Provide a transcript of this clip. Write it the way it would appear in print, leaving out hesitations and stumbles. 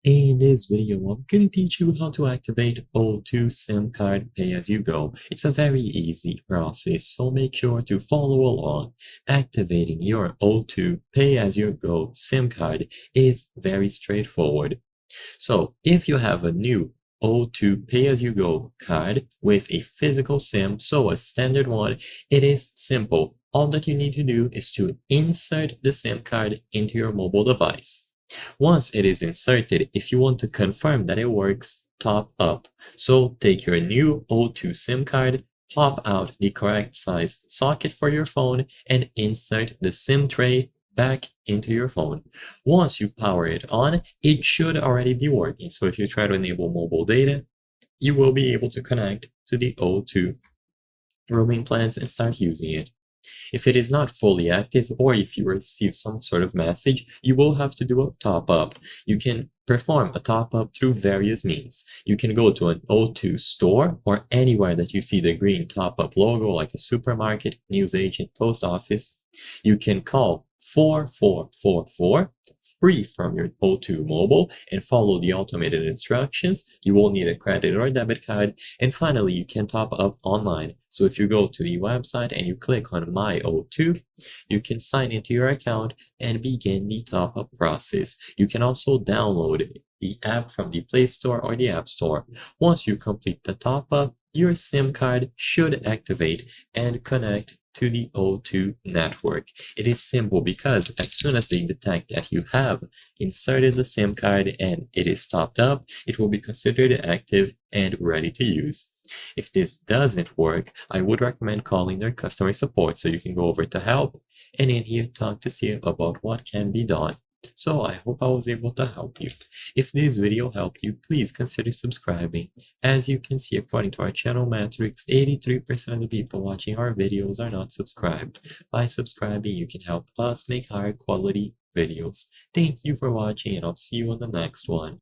In this video, I'm going to teach you how to activate O2 SIM card pay-as-you-go. It's a very easy process, so make sure to follow along. Activating your O2 pay-as-you-go SIM card is very straightforward. So if you have a new O2 pay-as-you-go card with a physical SIM, so a standard one, it is simple. All that you need to do is to insert the SIM card into your mobile device. Once it is inserted, if you want to confirm that it works, top up. So take your new O2 SIM card, pop out the correct size socket for your phone, and insert the SIM tray back into your phone. Once you power it on, it should already be working. So if you try to enable mobile data, you will be able to connect to the O2 roaming plans and start using it. If it is not fully active or if you receive some sort of message, you will have to do a top up. You can perform a top up through various means. You can go to an O2 store or anywhere that you see the green top up logo like a supermarket, newsagent, post office. You can call 4444 free from your O2 mobile and follow the automated instructions. You will need a credit or debit card. And finally, you can top up online. So if you go to the website and you click on My O2, you can sign into your account and begin the top up process. You can also download the app from the Play Store or the App Store. Once you complete the top up, your SIM card should activate and connect to the O2 network. It is simple because as soon as they detect that you have inserted the SIM card and it is topped up, it will be considered active and ready to use. If this doesn't work, I would recommend calling their customer support so you can go over to help and in here talk to see about what can be done. So I hope I was able to help you. If this video helped you, please consider subscribing. As you can see, according to our channel metrics, 83% of the people watching our videos are not subscribed. By subscribing, you can help us make higher quality videos. Thank you for watching and I'll see you on the next one.